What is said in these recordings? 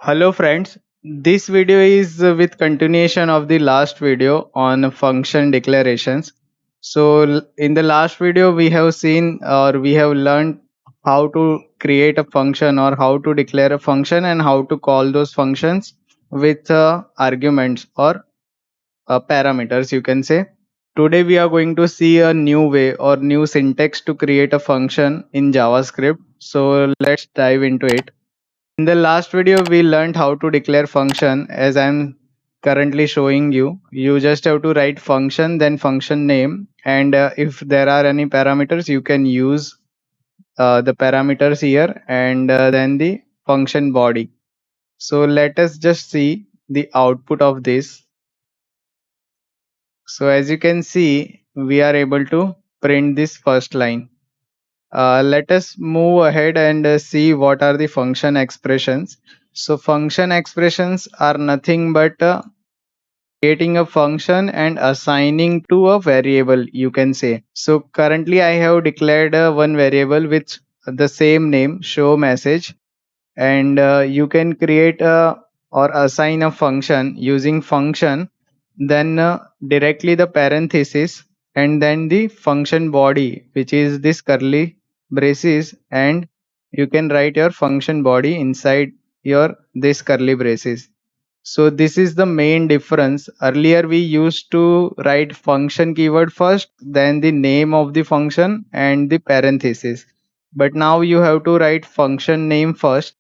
Hello friends, this video is with continuation of the last video on function declarations. In the last video we have seen or we have learned how to create a function or how to declare a function and how to call those functions with arguments or parameters you can say. Today we are going to see a new way or new syntax to create a function in JavaScript. So let's dive into it. In the last video, we learned how to declare function as I'm currently showing you. You just have to write function, then function name. And if there are any parameters, you can use the parameters here and then the function body. So let us just see the output of this. So as you can see, we are able to print this first line. Let us move ahead and see what are the function expressions. So function expressions are nothing but creating a function and assigning to a variable you can say. So currently I have declared one variable with the same name show message, and you can create or assign a function using function, then directly the parenthesis and then the function body, which is this curly braces, and you can write your function body inside your this curly braces. So this is the main difference. Earlier we used to write function keyword first, then the name of the function and the parenthesis, but now you have to write function name first.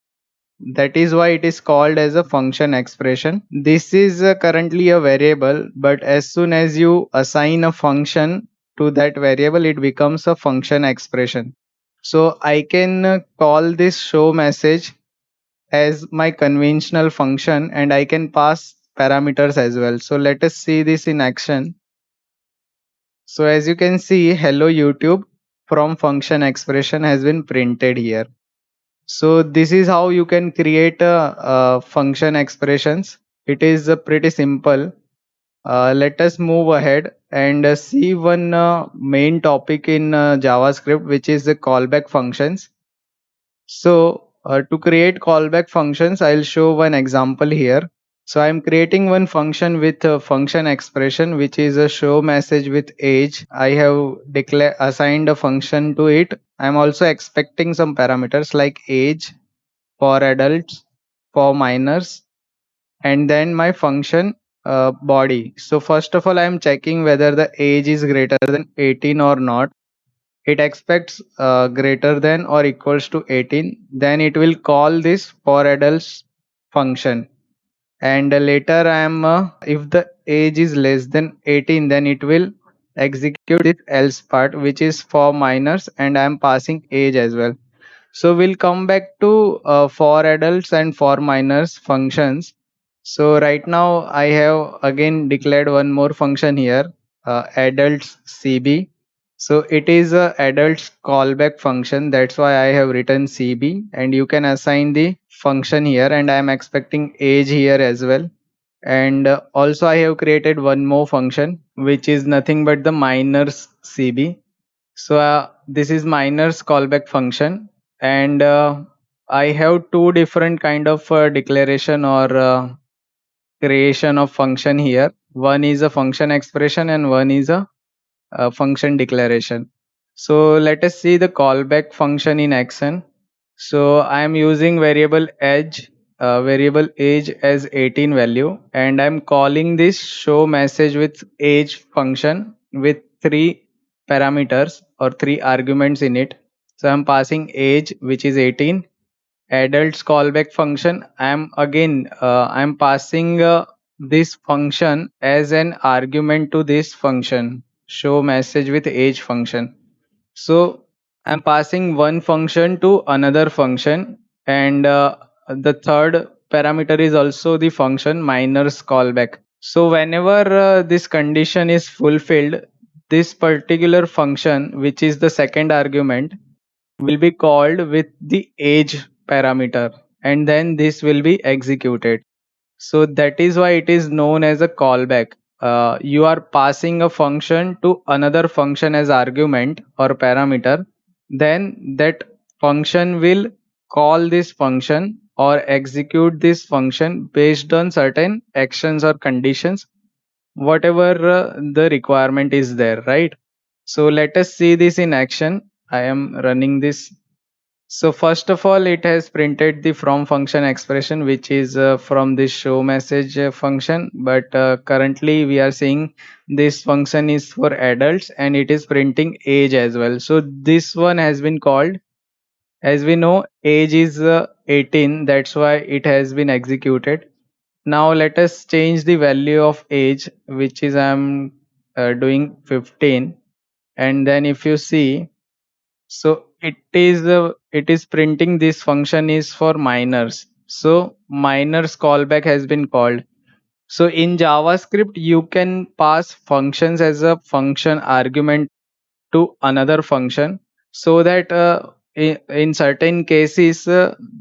That is why it is called as a function expression. This is currently a variable, but as soon as you assign a function to that variable, it becomes a function expression. So I can call this show message as my conventional function and I can pass parameters as well. So let us see this in action. So as you can see, hello YouTube from function expression has been printed here. So this is how you can create a function expressions. It is pretty simple. Let us move ahead and see one main topic in JavaScript, which is the callback functions. So to create callback functions, I'll show one example here. So I'm creating one function with a function expression, which is a show message with age. I have assigned a function to it. I'm also expecting some parameters like age for adults, for minors, and then my function body. So first of all, I'm checking whether the age is greater than 18 or not. It expects greater than or equals to 18. Then it will call this for adults function. And later I am if the age is less than 18, then it will execute this else part, which is for minors, and I am passing age as well. So we'll come back to for adults and for minors functions. So right now I have again declared one more function here, adults CB. So it is a adults callback function. That's why I have written CB, and you can assign the function here, and I am expecting age here as well. And also I have created one more function, which is nothing but the minors CB. So this is minors callback function, and I have two different kind of declaration or creation of function here. One is a function expression and one is a function declaration. So let us see the callback function in action. So I am using variable age as 18 value, and I'm calling this show message with age function with three parameters or three arguments in it. So I'm passing age, which is 18. Adults callback function, I'm passing this function as an argument to this function show message with age function. So I'm passing one function to another function, and the third parameter is also the function minors callback. So whenever this condition is fulfilled, this particular function, which is the second argument, will be called with the age parameter, and then this will be executed. So that is why it is known as a callback. You are passing a function to another function as argument or parameter, then that function will call this function or execute this function based on certain actions or conditions, whatever the requirement is there, right? So let us see this in action. I am running this. So first of all, it has printed the from function expression, which is from this show message function. But currently we are seeing this function is for adults and it is printing age as well. So this one has been called. As we know, age is 18. That's why it has been executed. Now let us change the value of age, which is I'm doing 15. And then if you see, so it is printing this function is for minors. So minors callback has been called. So in JavaScript, you can pass functions as a function argument to another function, so that in certain cases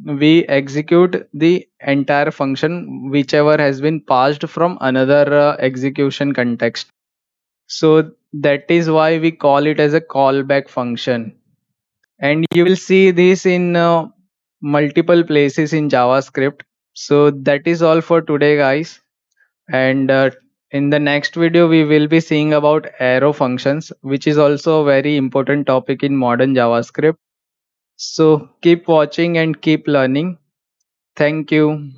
we execute the entire function whichever has been passed from another execution context. So that is why we call it as a callback function, and you will see this in multiple places in JavaScript. So that is all for today, guys. And in the next video, we will be seeing about arrow functions, which is also a very important topic in modern JavaScript. So keep watching and keep learning. Thank you.